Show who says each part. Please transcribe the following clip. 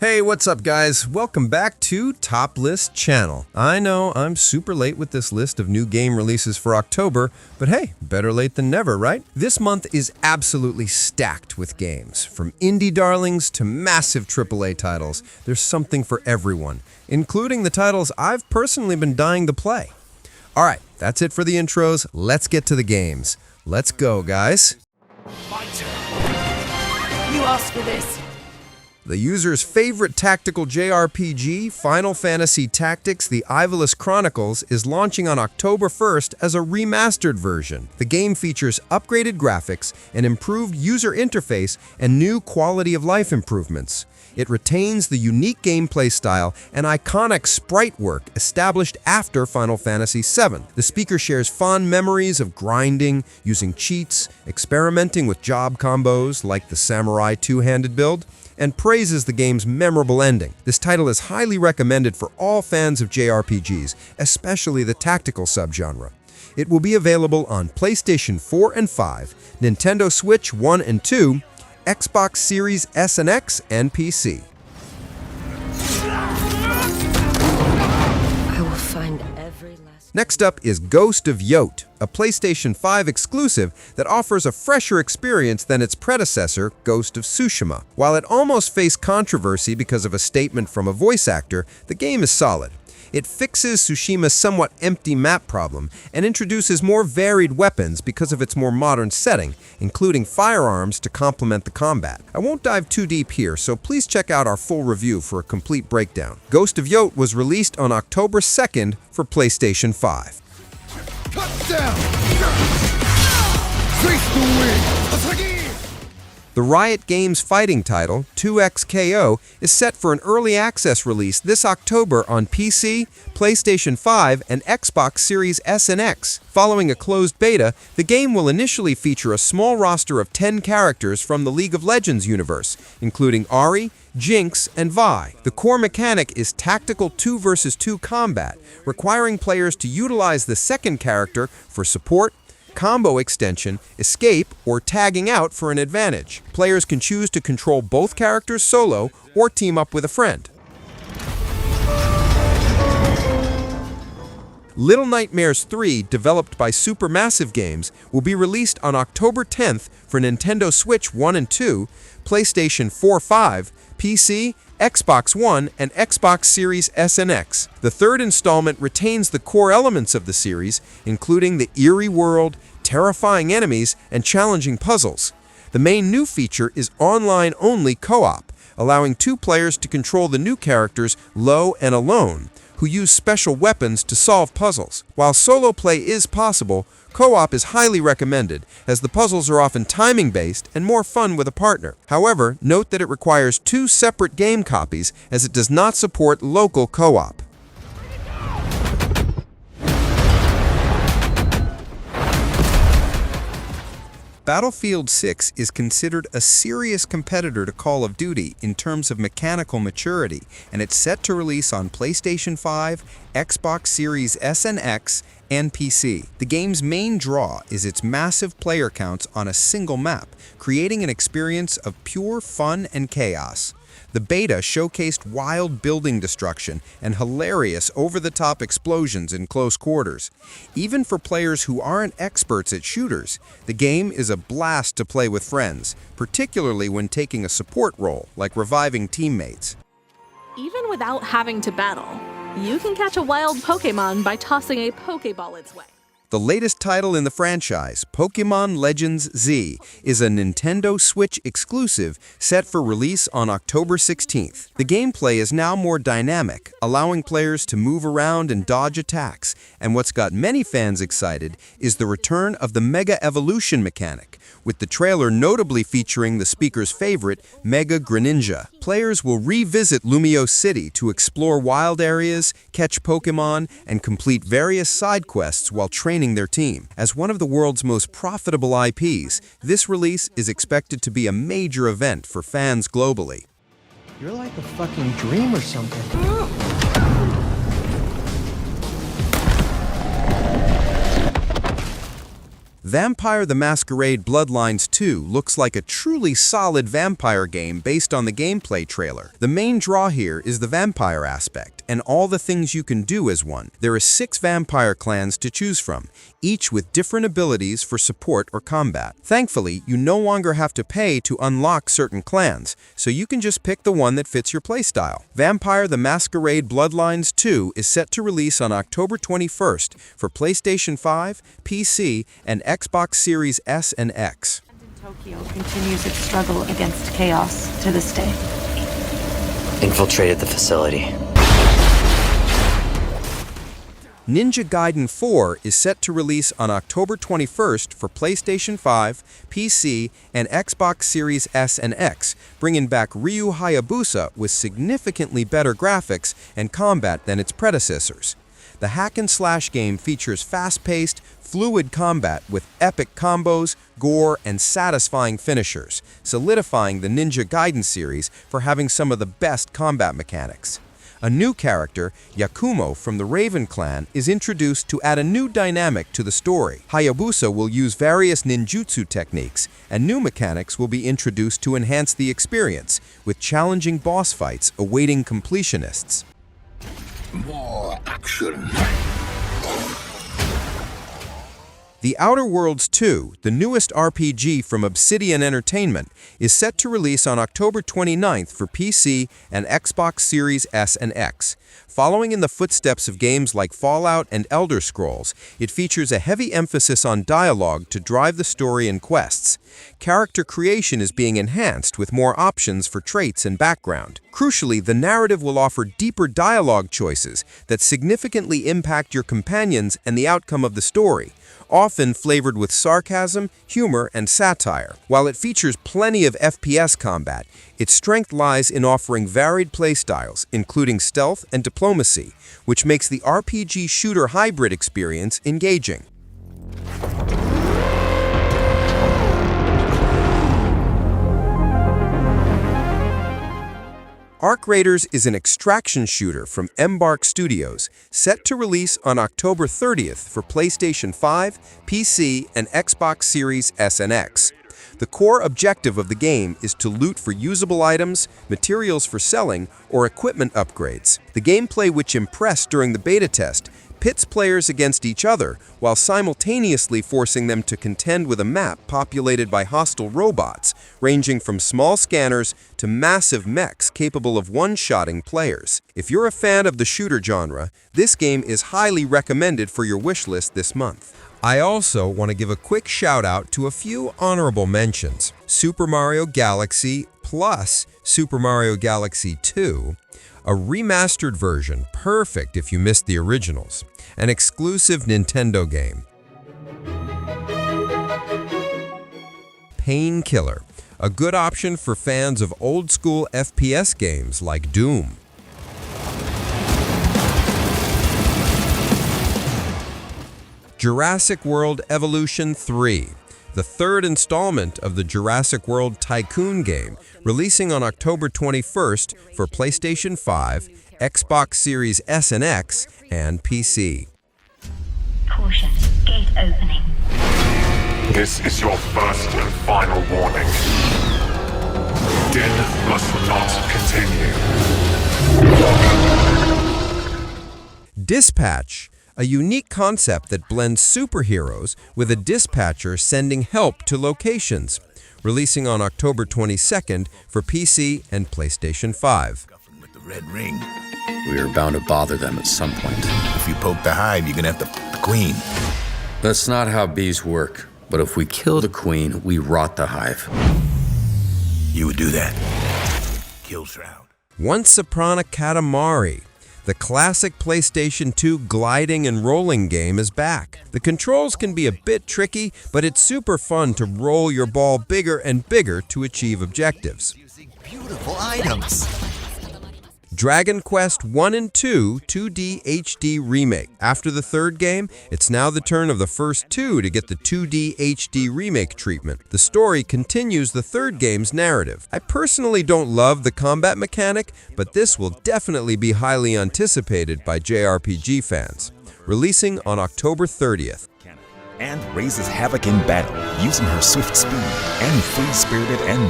Speaker 1: Hey, what's up guys? Welcome back to Top List Channel. I know I'm super late with this list of new game releases for October, but hey, better late than never, right? This month is absolutely stacked with games. From indie darlings to massive AAA titles, there's something for everyone, including the titles I've personally been dying to play. Alright, that's it for the intros. Let's get to the games. Let's go, guys.
Speaker 2: My turn. You asked for this.
Speaker 1: The user's favorite tactical JRPG, Final Fantasy Tactics: The Ivalice Chronicles, is launching on October 1st as a remastered version. The game features upgraded graphics, an improved user interface, and new quality-of-life improvements. It retains the unique gameplay style and iconic sprite work established after Final Fantasy VII. The speaker shares fond memories of grinding, using cheats, experimenting with job combos like the Samurai two-handed build, and praises the game's memorable ending. This title is highly recommended for all fans of JRPGs, especially the tactical subgenre. It will be available on PlayStation 4 and 5, Nintendo Switch 1 and 2, Xbox Series S and X, and PC.
Speaker 3: I will find every last...
Speaker 1: Next up is Ghost of Yote, a PlayStation 5 exclusive that offers a fresher experience than its predecessor, Ghost of Tsushima. While it almost faced controversy because of a statement from a voice actor, the game is solid. It fixes Tsushima's somewhat empty map problem and introduces more varied weapons because of its more modern setting, including firearms to complement the combat. I won't dive too deep here, so please check out our full review for a complete breakdown. Ghost of Yote was released on October 2nd for PlayStation 5.
Speaker 2: Cut down! Face the wind!
Speaker 1: The Riot Games fighting title, 2XKO, is set for an early access release this October on PC, PlayStation 5, and Xbox Series S and X. Following a closed beta, the game will initially feature a small roster of 10 characters from the League of Legends universe, including Ahri, Jinx, and Vi. The core mechanic is tactical 2 vs 2 combat, requiring players to utilize the second character for support, combo extension, escape, or tagging out for an advantage. Players can choose to control both characters solo or team up with a friend. Little Nightmares 3, developed by Supermassive Games, will be released on October 10th for Nintendo Switch 1 and 2, PlayStation 4-5, PC, Xbox One, and Xbox Series S and X. The third installment retains the core elements of the series, including the eerie world, terrifying enemies, and challenging puzzles. The main new feature is online-only co-op, allowing 2 players to control the new characters Lo and Alone, who use special weapons to solve puzzles. While solo play is possible, co-op is highly recommended, as the puzzles are often timing-based and more fun with a partner. However, note that it requires 2 separate game copies, as it does not support local co-op. Battlefield 6 is considered a serious competitor to Call of Duty in terms of mechanical maturity, and it's set to release on PlayStation 5, Xbox Series S and X, and PC. The game's main draw is its massive player counts on a single map, creating an experience of pure fun and chaos. The beta showcased wild building destruction and hilarious over-the-top explosions in close quarters. Even for players who aren't experts at shooters, the game is a blast to play with friends, particularly when taking a support role, like reviving teammates.
Speaker 4: Even without having to battle, you can catch a wild Pokémon by tossing a Pokéball its way.
Speaker 1: The latest title in the franchise, Pokémon Legends Z, is a Nintendo Switch exclusive set for release on October 16th. The gameplay is now more dynamic, allowing players to move around and dodge attacks, and what's got many fans excited is the return of the Mega Evolution mechanic, with the trailer notably featuring the speaker's favorite, Mega Greninja. Players will revisit Lumio City to explore wild areas, catch Pokémon, and complete various side quests while training their team. As one of the world's most profitable IPs, this release is expected to be a major event for fans globally.
Speaker 5: You're like a fucking dream or something.
Speaker 1: Vampire the Masquerade Bloodlines 2 looks like a truly solid vampire game based on the gameplay trailer. The main draw here is the vampire aspect, and all the things you can do as one. There are 6 vampire clans to choose from, each with different abilities for support or combat. Thankfully, you no longer have to pay to unlock certain clans, so you can just pick the one that fits your playstyle. Vampire the Masquerade Bloodlines 2 is set to release on October 21st for PlayStation 5, PC, and Xbox Series S and X.
Speaker 6: Tokyo continues its struggle against chaos to this day.
Speaker 2: Infiltrated the facility.
Speaker 1: Ninja Gaiden 4 is set to release on October 21st for PlayStation 5, PC, and Xbox Series S and X, bringing back Ryu Hayabusa with significantly better graphics and combat than its predecessors. The hack-and-slash game features fast-paced, fluid combat with epic combos, gore, and satisfying finishers, solidifying the Ninja Gaiden series for having some of the best combat mechanics. A new character, Yakumo from the Raven clan, is introduced to add a new dynamic to the story. Hayabusa will use various ninjutsu techniques, and new mechanics will be introduced to enhance the experience, with challenging boss fights awaiting completionists.
Speaker 7: More action.
Speaker 1: The Outer Worlds 2, the newest RPG from Obsidian Entertainment, is set to release on October 29th for PC and Xbox Series S and X. Following in the footsteps of games like Fallout and Elder Scrolls, it features a heavy emphasis on dialogue to drive the story and quests. Character creation is being enhanced with more options for traits and background. Crucially, the narrative will offer deeper dialogue choices that significantly impact your companions and the outcome of the story, often flavored with sarcasm, humor, and satire. While it features plenty of FPS combat, its strength lies in offering varied playstyles, including stealth and diplomacy, which makes the RPG shooter hybrid experience engaging. Arc Raiders is an extraction shooter from Embark Studios, set to release on October 30th for PlayStation 5, PC, and Xbox Series S and X. The core objective of the game is to loot for usable items, materials for selling, or equipment upgrades. The gameplay, which impressed during the beta test, pits players against each other while simultaneously forcing them to contend with a map populated by hostile robots, ranging from small scanners to massive mechs capable of one-shotting players. If you're a fan of the shooter genre, this game is highly recommended for your wishlist this month. I also want to give a quick shout out to a few honorable mentions. Super Mario Galaxy plus Super Mario Galaxy 2, a remastered version, perfect if you missed the originals, an exclusive Nintendo game. Painkiller, a good option for fans of old-school FPS games like Doom. Jurassic World Evolution 3, the third installment of the Jurassic World Tycoon game, releasing on October 21st for PlayStation 5, Xbox Series S and X, and PC.
Speaker 8: Caution, gate opening.
Speaker 9: This is your first and final warning. Din must not continue.
Speaker 1: Dispatch, a unique concept that blends superheroes with a dispatcher sending help to locations, releasing on October 22nd for PC and PlayStation 5.
Speaker 7: With the red ring.
Speaker 10: We are bound to bother them at some point.
Speaker 7: If you poke the hive, you're gonna have to f*** the queen.
Speaker 10: That's not how bees work. But if we kill the queen, we rot the hive.
Speaker 7: You would do that. Kill Shroud.
Speaker 1: Once Upon a Katamari, the classic PlayStation 2 gliding and rolling game is back. The controls can be a bit tricky, but it's super fun to roll your ball bigger and bigger to achieve objectives.
Speaker 7: Using beautiful items.
Speaker 1: Dragon Quest 1 and 2 2D HD Remake. After the third game, it's now the turn of the first two to get the 2D HD Remake treatment. The story continues the third game's narrative. I personally don't love the combat mechanic, but this will definitely be highly anticipated by JRPG fans. Releasing on October 30th.
Speaker 11: and raises havoc in battle using her swift speed and free-spirited and